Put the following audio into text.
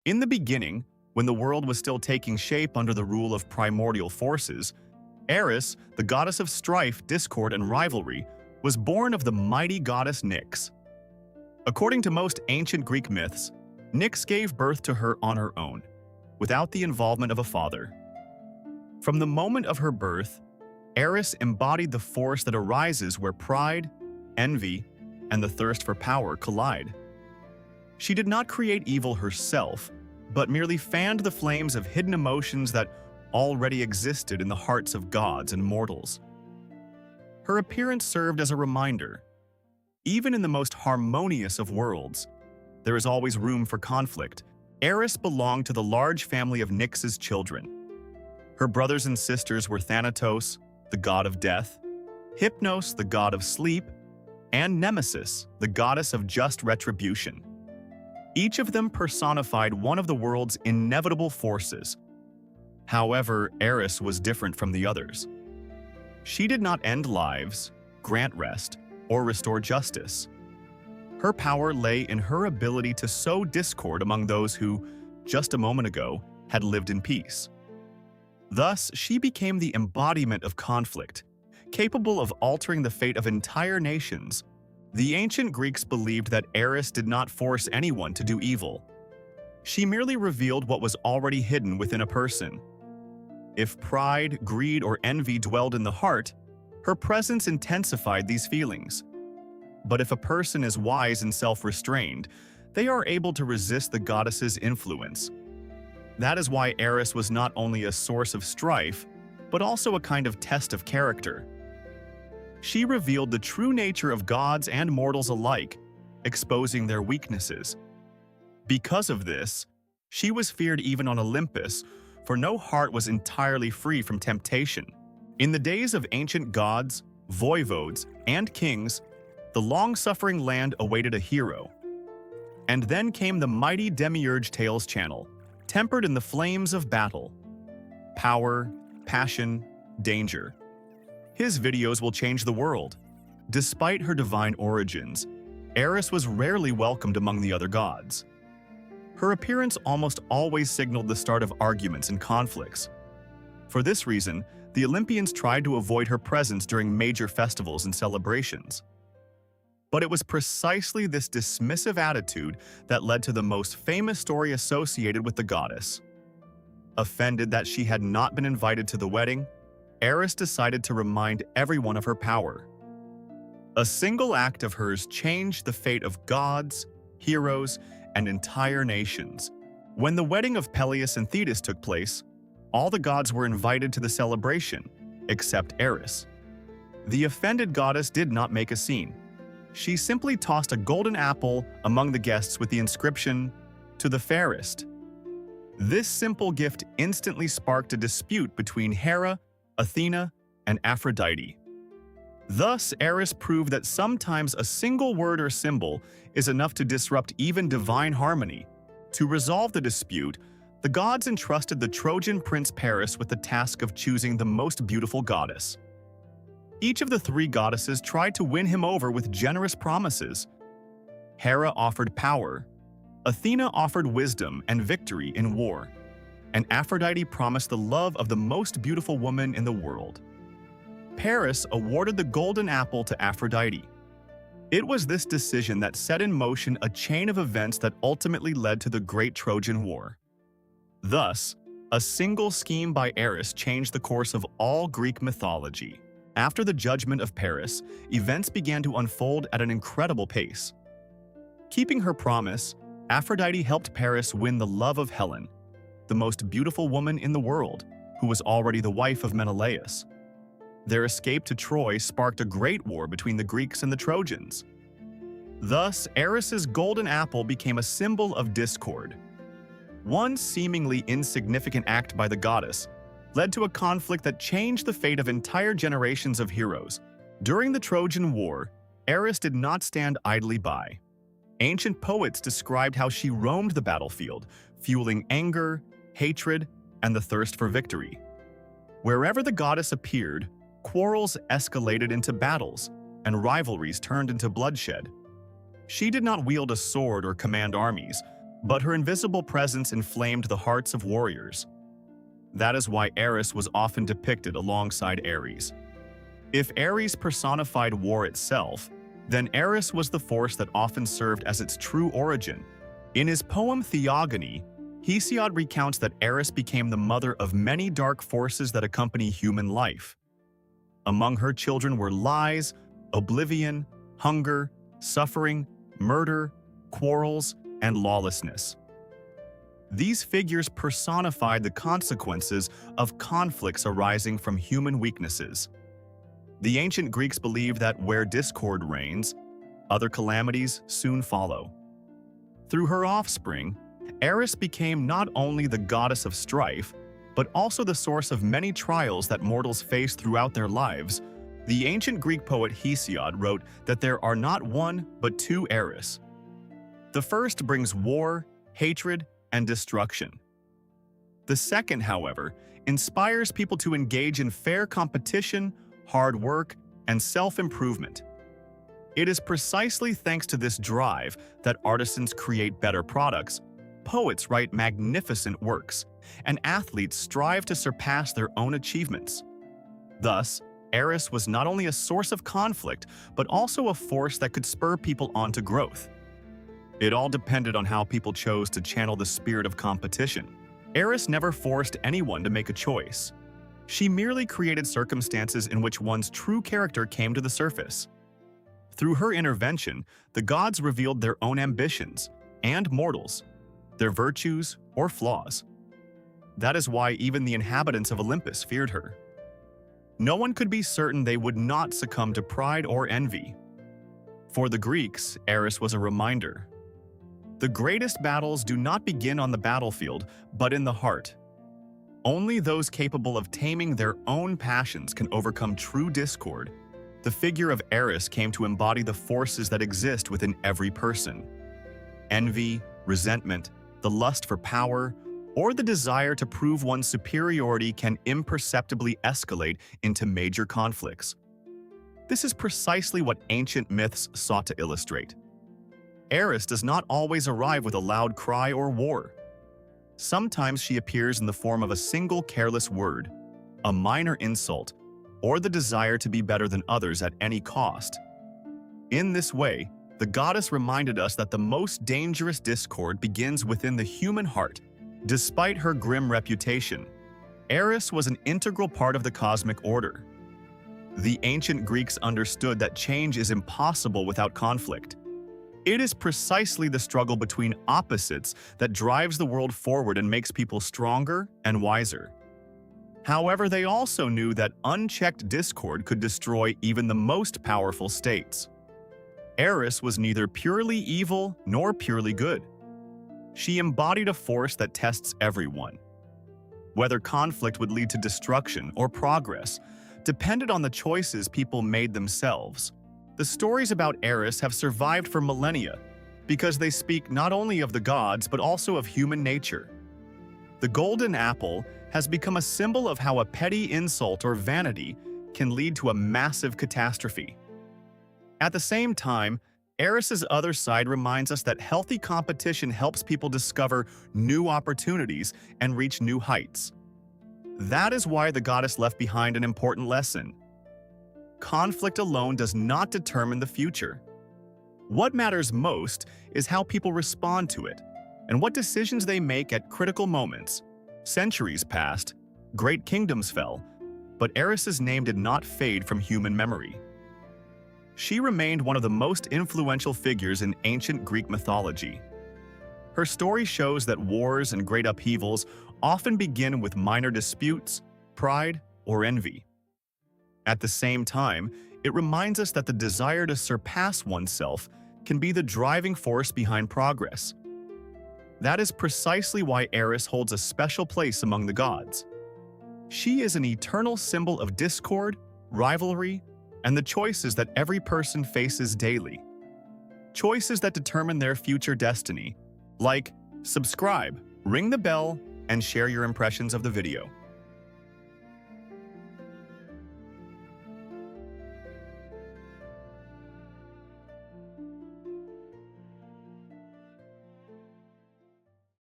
In the beginning, when the world was still taking shape under the rule of primordial forces, Eris, the goddess of strife, discord, and rivalry, was born of the mighty goddess Nyx. According to most ancient Greek myths, Nyx gave birth to her on her own, without the involvement of a father. From the moment of her birth, Eris embodied the force that arises where pride, envy, and the thirst for power collide. She did not create evil herself, but merely fanned the flames of hidden emotions that already existed in the hearts of gods and mortals. Her appearance served as a reminder. Even in the most harmonious of worlds, there is always room for conflict. Eris belonged to the large family of Nyx's children. Her brothers and sisters were Thanatos, the god of death, Hypnos, the god of sleep, and Nemesis, the goddess of just retribution. Each of them personified one of the world's inevitable forces. However, Eris was different from the others. She did not end lives, grant rest, or restore justice. Her power lay in her ability to sow discord among those who, just a moment ago, had lived in peace. Thus, she became the embodiment of conflict, capable of altering the fate of entire nations. The ancient Greeks believed that Eris did not force anyone to do evil. She merely revealed what was already hidden within a person. If pride, greed, or envy dwelled in the heart, her presence intensified these feelings. But if a person is wise and self-restrained, they are able to resist the goddess's influence. That is why Eris was not only a source of strife, but also a kind of test of character. She revealed the true nature of gods and mortals alike, exposing their weaknesses. Because of this, she was feared even on Olympus, for no heart was entirely free from temptation. In the days of ancient gods, voivodes, and kings, the long-suffering land awaited a hero. And then came the mighty demiurge Tales channel, tempered in the flames of battle. Power, passion, danger. His videos will change the world. Despite her divine origins, Eris was rarely welcomed among the other gods. Her appearance almost always signaled the start of arguments and conflicts. For this reason, the Olympians tried to avoid her presence during major festivals and celebrations. But it was precisely this dismissive attitude that led to the most famous story associated with the goddess. Offended that she had not been invited to the wedding, Eris decided to remind everyone of her power. A single act of hers changed the fate of gods, heroes, and entire nations. When the wedding of Peleus and Thetis took place, all the gods were invited to the celebration, except Eris. The offended goddess did not make a scene. She simply tossed a golden apple among the guests with the inscription, "To the fairest." This simple gift instantly sparked a dispute between Hera, Athena, and Aphrodite. Thus, Eris proved that sometimes a single word or symbol is enough to disrupt even divine harmony. To resolve the dispute, the gods entrusted the Trojan prince Paris with the task of choosing the most beautiful goddess. Each of the three goddesses tried to win him over with generous promises. Hera offered power, Athena offered wisdom and victory in war, and Aphrodite promised the love of the most beautiful woman in the world. Paris awarded the golden apple to Aphrodite. It was this decision that set in motion a chain of events that ultimately led to the Great Trojan War. Thus, a single scheme by Eris changed the course of all Greek mythology. After the judgment of Paris, events began to unfold at an incredible pace. Keeping her promise, Aphrodite helped Paris win the love of Helen, the most beautiful woman in the world, who was already the wife of Menelaus. Their escape to Troy sparked a great war between the Greeks and the Trojans. Thus, Eris's golden apple became a symbol of discord. One seemingly insignificant act by the goddess led to a conflict that changed the fate of entire generations of heroes. During the Trojan War, Eris did not stand idly by. Ancient poets described how she roamed the battlefield, fueling anger, hatred, and the thirst for victory. Wherever the goddess appeared, quarrels escalated into battles, and rivalries turned into bloodshed. She did not wield a sword or command armies, but her invisible presence inflamed the hearts of warriors. That is why Eris was often depicted alongside Ares. If Ares personified war itself, then Eris was the force that often served as its true origin. In his poem Theogony, Hesiod recounts that Eris became the mother of many dark forces that accompany human life. Among her children were lies, oblivion, hunger, suffering, murder, quarrels, and lawlessness. These figures personified the consequences of conflicts arising from human weaknesses. The ancient Greeks believed that where discord reigns, other calamities soon follow. Through her offspring, Eris became not only the goddess of strife, but also the source of many trials that mortals face throughout their lives. The ancient Greek poet Hesiod wrote that there are not one, but two Eris. The first brings war, hatred, and destruction. The second, however, inspires people to engage in fair competition, hard work, and self-improvement. It is precisely thanks to this drive that artisans create better products, poets write magnificent works, and athletes strive to surpass their own achievements. Thus, Eris was not only a source of conflict, but also a force that could spur people on to growth. It all depended on how people chose to channel the spirit of competition. Eris never forced anyone to make a choice. She merely created circumstances in which one's true character came to the surface. Through her intervention, the gods revealed their own ambitions, and mortals, their virtues or flaws. That is why even the inhabitants of Olympus feared her. No one could be certain they would not succumb to pride or envy. For the Greeks, Eris was a reminder. The greatest battles do not begin on the battlefield, but in the heart. Only those capable of taming their own passions can overcome true discord. The figure of Eris came to embody the forces that exist within every person. Envy, resentment, the lust for power, or the desire to prove one's superiority can imperceptibly escalate into major conflicts. This is precisely what ancient myths sought to illustrate. Eris does not always arrive with a loud cry or war. Sometimes she appears in the form of a single careless word, a minor insult, or the desire to be better than others at any cost. In this way, the goddess reminded us that the most dangerous discord begins within the human heart. Despite her grim reputation, Eris was an integral part of the cosmic order. The ancient Greeks understood that change is impossible without conflict. It is precisely the struggle between opposites that drives the world forward and makes people stronger and wiser. However, they also knew that unchecked discord could destroy even the most powerful states. Eris was neither purely evil nor purely good. She embodied a force that tests everyone. Whether conflict would lead to destruction or progress depended on the choices people made themselves. The stories about Eris have survived for millennia because they speak not only of the gods but also of human nature. The golden apple has become a symbol of how a petty insult or vanity can lead to a massive catastrophe. At the same time, Eris's other side reminds us that healthy competition helps people discover new opportunities and reach new heights. That is why the goddess left behind an important lesson. Conflict alone does not determine the future. What matters most is how people respond to it and what decisions they make at critical moments. Centuries passed, great kingdoms fell, but Eris's name did not fade from human memory. She remained one of the most influential figures in ancient Greek mythology. Her story shows that wars and great upheavals often begin with minor disputes, pride, or envy. At the same time, it reminds us that the desire to surpass oneself can be the driving force behind progress. That is precisely why Eris holds a special place among the gods. She is an eternal symbol of discord, rivalry, and the choices that every person faces daily. Choices that determine their future destiny. Like, subscribe, ring the bell, and share your impressions of the video.